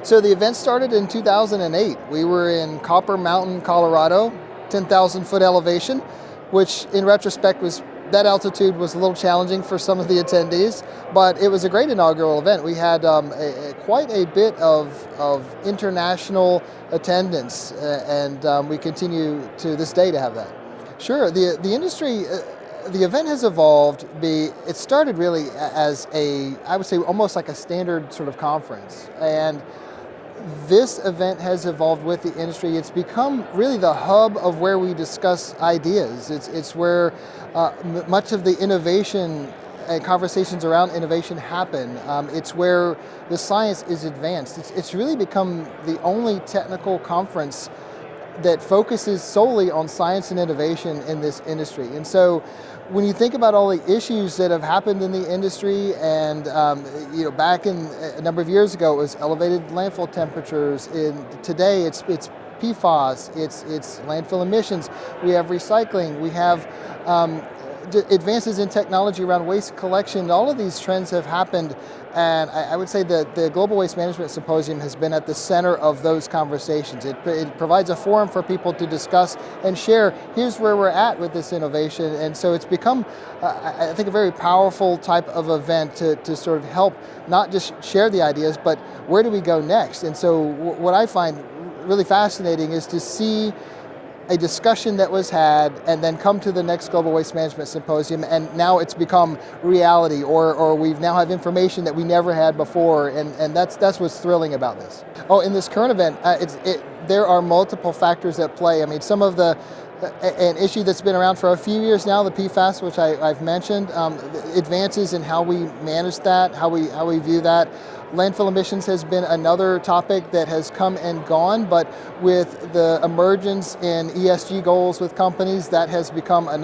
So the event started in 2008. We were in Copper Mountain, Colorado, 10,000 foot elevation, which in retrospect that altitude was a little challenging for some of the attendees, but it was a great inaugural event. We had quite a bit of international attendance, and we continue to this day to have that. Sure, the industry, the event has evolved. It started really as I would say almost like a standard sort of conference, and this event has evolved with the industry. It's become really the hub of where we discuss ideas. It's where much of the innovation and conversations around innovation happen. It's where the science is advanced. It's really become the only technical conference that focuses solely on science and innovation in this industry. And so when you think about all the issues that have happened in the industry, and back in a number of years ago, it was elevated landfill temperatures. Today, it's PFAS, it's landfill emissions. We have recycling. We have advances in technology around waste collection. All of these trends have happened, and I would say that the Global Waste Management Symposium has been at the center of those conversations. It provides a forum for people to discuss and share, here's where we're at with this innovation, and so it's become, I think, a very powerful type of event to sort of help not just share the ideas, but where do we go next? And so what I find really fascinating is to see a discussion that was had and then come to the next Global Waste Management Symposium, and now it's become reality, or we now have information that we never had before, and that's what's thrilling about this. Oh, in this current event, there are multiple factors at play. I mean, some of an issue that's been around for a few years now, the PFAS, which I've mentioned, advances in how we manage that, how we view that. Landfill emissions has been another topic that has come and gone, but with the emergence in ESG goals with companies, that has become it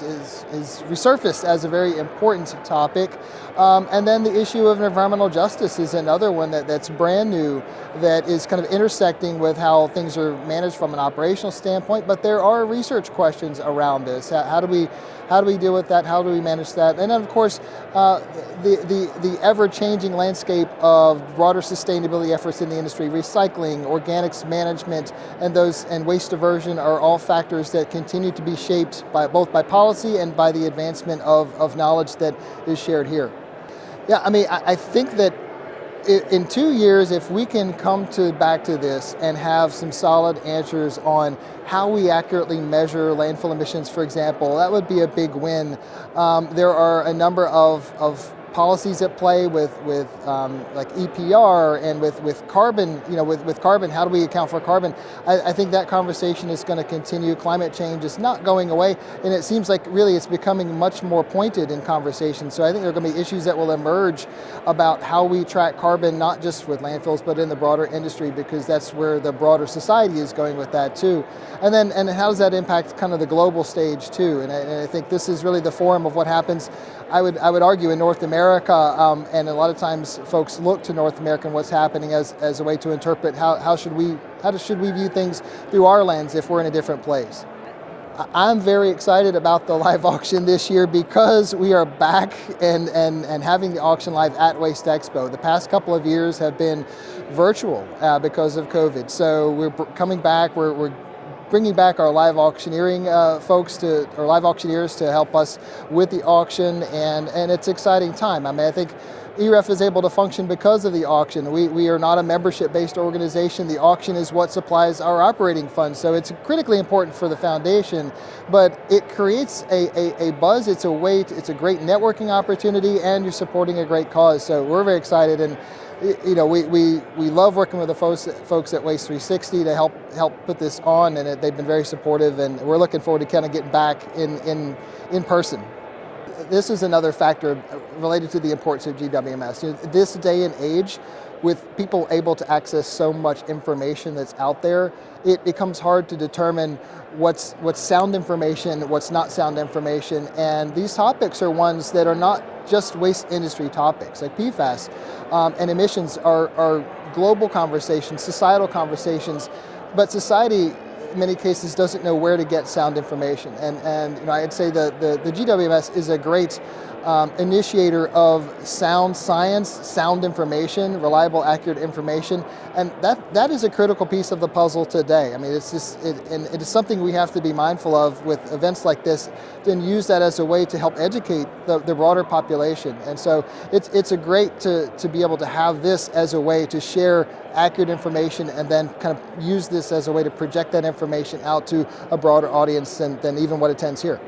is resurfaced as a very important topic. And then the issue of environmental justice is another one that's brand new, that is kind of intersecting with how things are managed from an operational standpoint, but there are research questions around this. How do we deal with that? How do we manage that? And then, of course, the ever-changing landscape of broader sustainability efforts in the industry, recycling, organics management, and waste diversion are all factors that continue to be shaped both by policy and by the advancement of knowledge that is shared here. Yeah, I mean, I think that in 2 years, if we can come back to this and have some solid answers on how we accurately measure landfill emissions, for example, that would be a big win. There are a number of policies at play with like EPR and with carbon. With carbon, how do we account for carbon? I think that conversation is going to continue. Climate change is not going away, and it seems like really it's becoming much more pointed in conversation. So I think there are going to be issues that will emerge about how we track carbon, not just with landfills, but in the broader industry, because that's where the broader society is going with that too. And how does that impact kind of the global stage too? And I think this is really the forum of what happens. I would argue in North America, and a lot of times folks look to North America and what's happening as a way to interpret how should we view things through our lens if we're in a different place. I'm very excited about the live auction this year because we are back and having the auction live at Waste Expo. The past couple of years have been virtual because of COVID. So we're coming back. We're bringing back our live auctioneering live auctioneers to help us with the auction, and it's an exciting time. I mean, I think EREF is able to function because of the auction. We are not a membership-based organization. The auction is what supplies our operating funds, so it's critically important for the foundation, but it creates a buzz. It's a great networking opportunity, and you're supporting a great cause, so we're very excited. And we love working with the folks at Waste 360 to help put this on, and they've been very supportive, and we're looking forward to kind of getting back in person. This is another factor related to the importance of GWMS. This day and age, with people able to access so much information that's out there, it becomes hard to determine what's sound information, what's not sound information, and these topics are ones that are not just waste industry topics. Like PFAS and emissions are global conversations, societal conversations, but society in many cases doesn't know where to get sound information. And I'd say the GWMS is a great initiator of sound science, sound information, reliable, accurate information, and that is a critical piece of the puzzle today. I mean, it's just, and it is something we have to be mindful of with events like this, and use that as a way to help educate the broader population. And so it's a great to be able to have this as a way to share accurate information and then kind of use this as a way to project that information out to a broader audience than even what attends here.